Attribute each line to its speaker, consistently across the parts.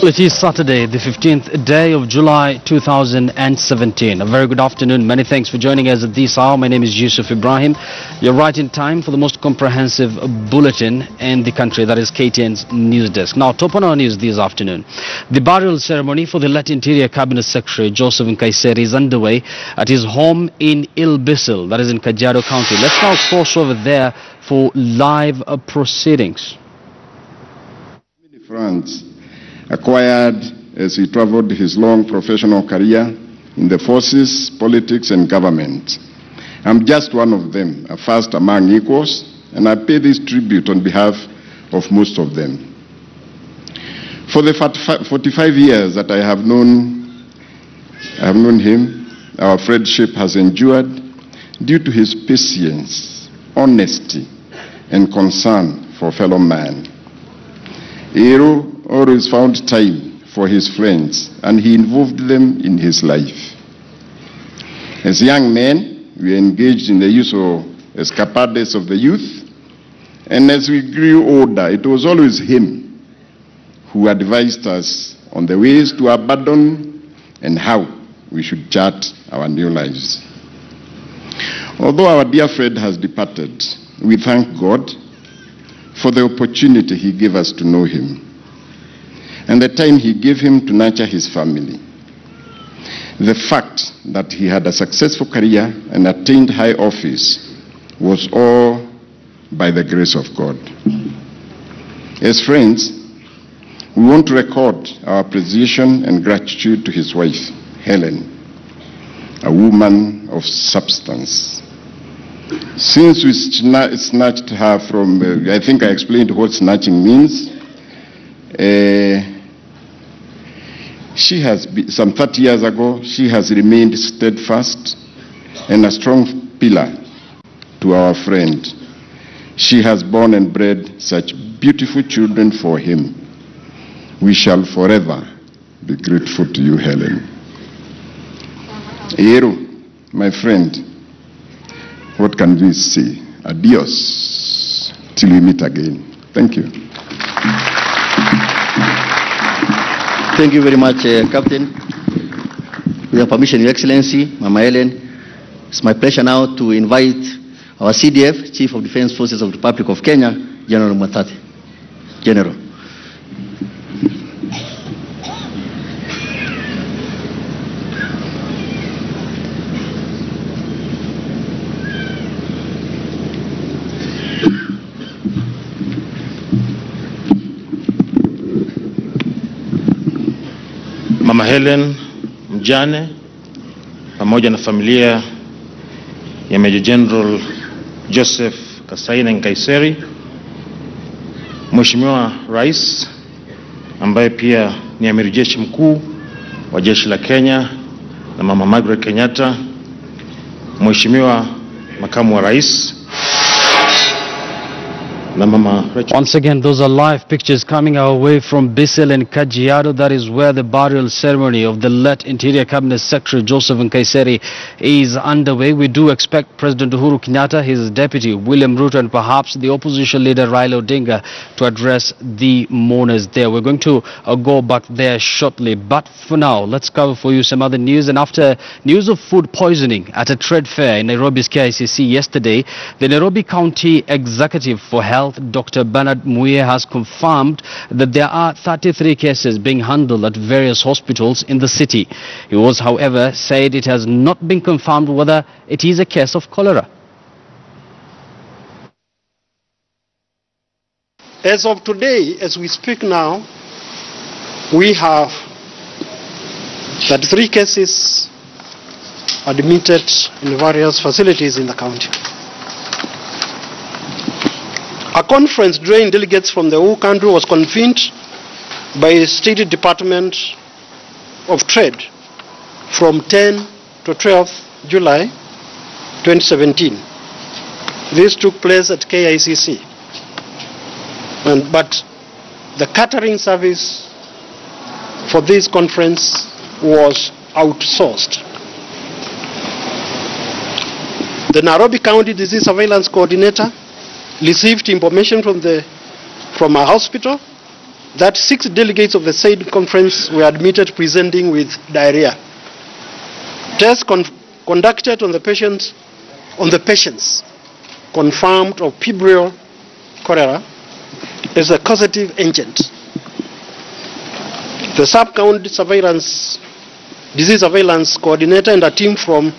Speaker 1: It is Saturday, the 15th day of July 2017. A very good afternoon. Many thanks for joining us at this hour. My name is Yusuf Ibrahim. You're right in time for the most comprehensive bulletin in the country, that is KTN's News Desk. Now, top on our news this afternoon. The burial ceremony for the late Interior Cabinet Secretary Joseph Nkaissery is underway at his home in Ilbisil, that is in Kajiado County. Let's now cross over there for live proceedings.
Speaker 2: France acquired as he traveled his long professional career in the forces, politics and government. I'm just one of them, a first among equals, and I pay this tribute on behalf of most of them. For the 45 years that I have known him, our friendship has endured due to his patience, honesty and concern for fellow man. Ero always found time for his friends, and he involved them in his life. As young men, we engaged in the use of escapades of the youth, and as we grew older, it was always him who advised us on the ways to abandon and how we should chart our new lives. Although our dear friend has departed, we thank God for the opportunity he gave us to know him and the time he gave him to nurture his family. The fact that he had a successful career and attained high office was all by the grace of God. As friends, we want to record our appreciation and gratitude to his wife, Helen, a woman of substance. Since we snatched her from, I think I explained what snatching means. She has been, some 30 years ago, she has remained steadfast and a strong pillar to our friend. She has born and bred such beautiful children for him. We shall forever be grateful to you, Helen. Ero, my friend, what can we say? Adios, till we meet again. Thank you.
Speaker 3: Thank you very much, Captain. With your permission, Your Excellency, Mama Helen, it's my pleasure now to invite our CDF, Chief of Defense Forces of the Republic of Kenya, General Mwatate. General.
Speaker 4: Mama Helen mjane pamoja na familia ya Major General Joseph Nkaissery, Mheshimiwa Rais ambaye pia ni Amiri Jeshi Mkuu wa Jeshi la Kenya na Mama Margaret Kenyatta, Mheshimiwa Makamu wa Rais.
Speaker 1: Once again, those are live pictures coming our way from Bisil and Kajiado. That is where the burial ceremony of the late Interior Cabinet Secretary Joseph Nkaissery is underway. We do expect President Uhuru Kenyatta, his deputy William Ruto, and perhaps the opposition leader Raila Odinga to address the mourners there. We're going to go back there shortly. But for now, let's cover for you some other news. And after news of food poisoning at a trade fair in Nairobi's KICC yesterday, the Nairobi County Executive for Health, Dr. Bernard Muye, has confirmed that there are 33 cases being handled at various hospitals in the city. He was, however, said it has not been confirmed whether it is a case of cholera.
Speaker 5: As of today, as we speak now, we have 33 cases admitted in various facilities in the county. A conference drawing delegates from the whole country was convened by the State Department of Trade from 10 to 12 July 2017. This took place at KICC. But the catering service for this conference was outsourced. The Nairobi County Disease Surveillance Coordinator received information from a hospital that 6 delegates of the said conference were admitted presenting with diarrhea. Tests conducted on the patients confirmed of febrile cholera as a causative agent. The sub-county disease surveillance coordinator and a team from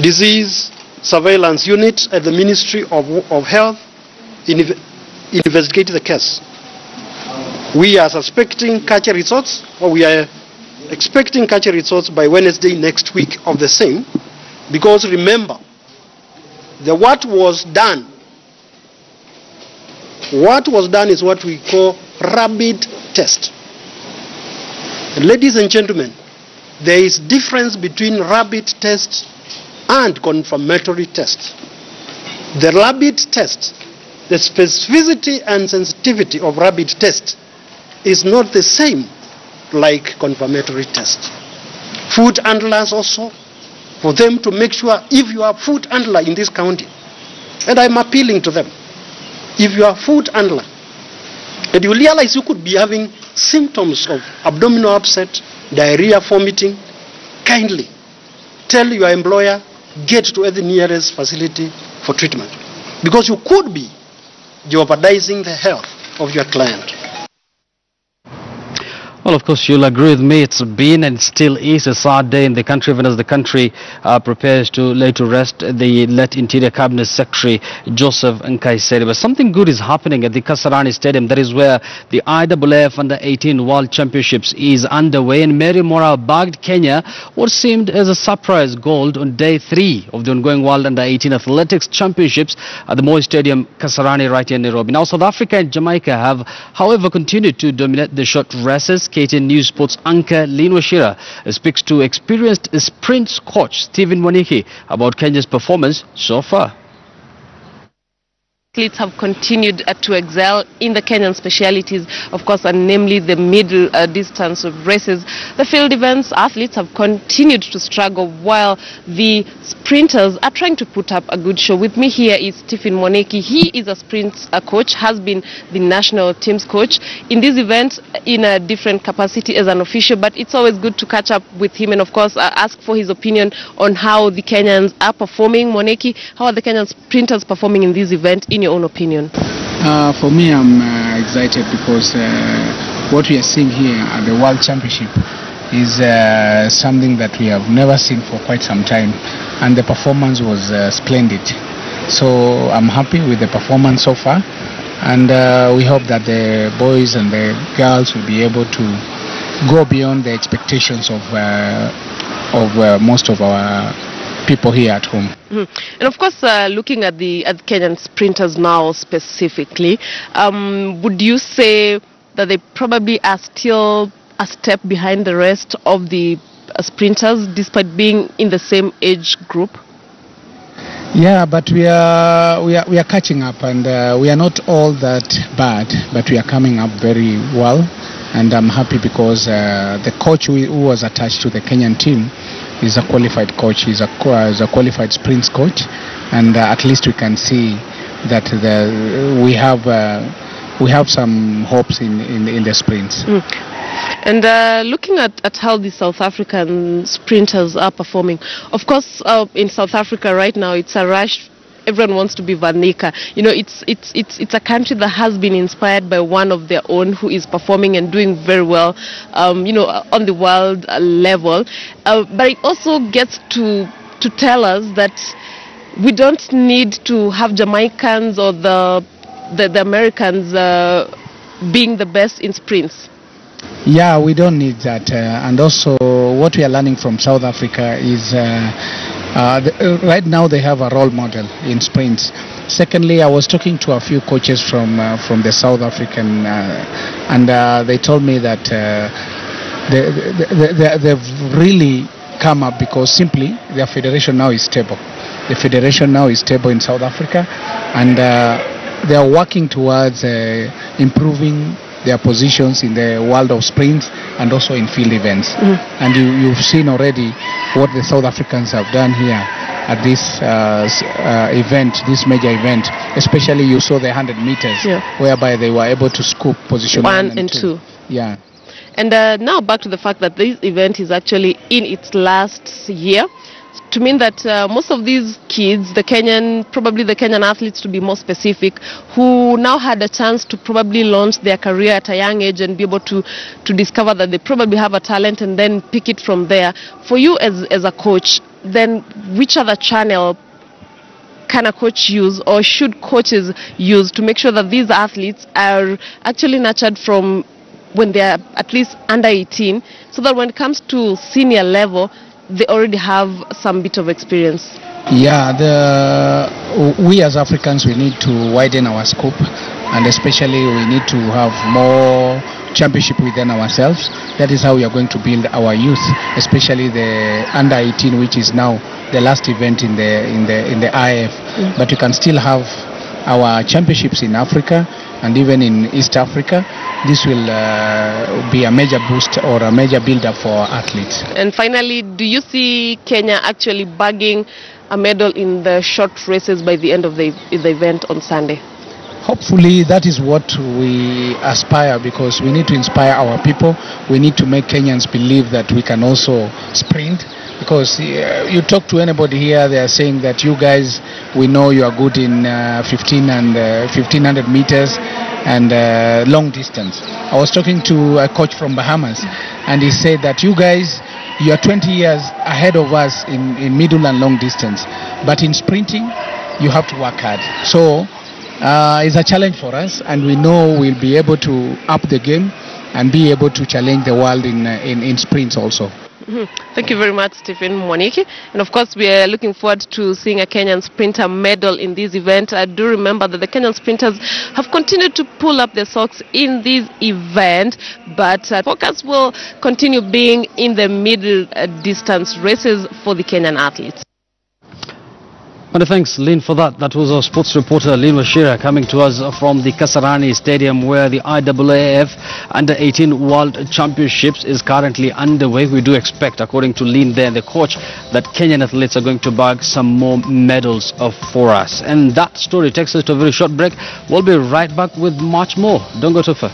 Speaker 5: disease surveillance unit at the Ministry of Health investigated the case. We are expecting culture results by Wednesday next week of the same, because remember, what was done is what we call rapid test. And ladies and gentlemen, there is difference between rapid test and confirmatory test. The rapid test, the specificity and sensitivity of rapid test is not the same like confirmatory test. Food handlers also, for them to make sure, if you are food handler in this county, and I'm appealing to them, if you are food handler, and you realize you could be having symptoms of abdominal upset, diarrhea, vomiting, kindly tell your employer, get to the nearest facility for treatment, because you could be jeopardizing the health of your client.
Speaker 1: Well, of course, you'll agree with me. It's been and still is a sad day in the country, even as the country prepares to lay to rest the late Interior Cabinet Secretary Joseph Nkaissery. But something good is happening at the Kasarani Stadium. That is where the IAAF Under-18 World Championships is underway. And Mary Mora bagged Kenya what seemed as a surprise gold on day 3 of the ongoing World Under-18 Athletics Championships at the Moi Stadium, Kasarani, right here in Nairobi. Now, South Africa and Jamaica have, however, continued to dominate the short races. KTN News Sports anchor Lynn Washira speaks to experienced sprints coach Stephen Mwaniki about Kenya's performance so far.
Speaker 6: Athletes have continued to excel in the Kenyan specialities, of course, and namely the middle distance of races. The field events, athletes have continued to struggle, while the sprinters are trying to put up a good show. With me here is Stephen Mwaniki. He is a sprint coach, has been the national team's coach in this event in a different capacity as an official, but it's always good to catch up with him and, of course, ask for his opinion on how the Kenyans are performing. Mwaniki, how are the Kenyan sprinters performing in this event, in your own opinion?
Speaker 7: For me, I'm excited because what we are seeing here at the World Championship is something that we have never seen for quite some time, and the performance was splendid. So I'm happy with the performance so far, and we hope that the boys and the girls will be able to go beyond the expectations of most of our people here at home.
Speaker 6: And of course, looking at the Kenyan sprinters now specifically, would you say that they probably are still a step behind the rest of the sprinters, despite being in the same age group?
Speaker 7: Yeah, but we are catching up, and we are not all that bad, but we are coming up very well, and I'm happy because the coach who was attached to the Kenyan team is a qualified coach. He's a qualified sprints coach, and at least we can see that we have some hopes in the sprints.
Speaker 6: And looking at how the South African sprinters are performing, of course, in South Africa right now it's a rush. Everyone wants to be Vanika. You know, it's a country that has been inspired by one of their own who is performing and doing very well, you know, on the world level. But it also gets to tell us that we don't need to have Jamaicans or the Americans being the best in sprints.
Speaker 7: Yeah, we don't need that. And also what we are learning from South Africa is right now they have a role model in sprints. Secondly, I was talking to a few coaches from the South African and they told me that they've really come up because simply their federation now is stable. The federation now is stable in South Africa, and they are working towards improving their positions in the world of sprints and also in field events. And you've seen already what the South Africans have done here at this event, this major event. Especially you saw the 100 meters, whereby they were able to scoop position 1 and 2. Yeah.
Speaker 6: And now back to the fact that this event is actually in its last year, to mean that most of these kids, probably the Kenyan athletes to be more specific, who now had a chance to probably launch their career at a young age and be able to discover that they probably have a talent and then pick it from there. For you as a coach, then which other channel can a coach use, or should coaches use, to make sure that these athletes are actually nurtured from when they are at least under 18, so that when it comes to senior level, they already have some bit of experience?
Speaker 7: Yeah, we as Africans, we need to widen our scope, and especially we need to have more championship within ourselves. That is how we are going to build our youth, especially the under 18, which is now the last event in the IF. But we can still have our championships in Africa and even in East Africa. This will be a major boost or a major build-up for athletes.
Speaker 6: And finally, do you see Kenya actually bagging a medal in the short races by the end of the event on Sunday?
Speaker 7: Hopefully that is what we aspire, because we need to inspire our people. We need to make Kenyans believe that we can also sprint. Because you talk to anybody here, they are saying that you guys, we know you are good in 15 and 1500 meters and long distance. I was talking to a coach from Bahamas, and he said that you guys, you are 20 years ahead of us in middle and long distance, but in sprinting you have to work hard. So it's a challenge for us, and we know we'll be able to up the game and be able to challenge the world in sprints also.
Speaker 6: Thank you very much, Stephen Mwaniki. And of course, we are looking forward to seeing a Kenyan sprinter medal in this event. I do remember that the Kenyan sprinters have continued to pull up their socks in this event, but focus will continue being in the middle distance races for the Kenyan athletes.
Speaker 1: And thanks, Lynn, for that. That was our sports reporter, Lynn Washira, coming to us from the Kasarani Stadium, where the IAAF Under-18 World Championships is currently underway. We do expect, according to Lynn there, the coach, that Kenyan athletes are going to bag some more medals for us. And that story takes us to a very short break. We'll be right back with much more. Don't go too far.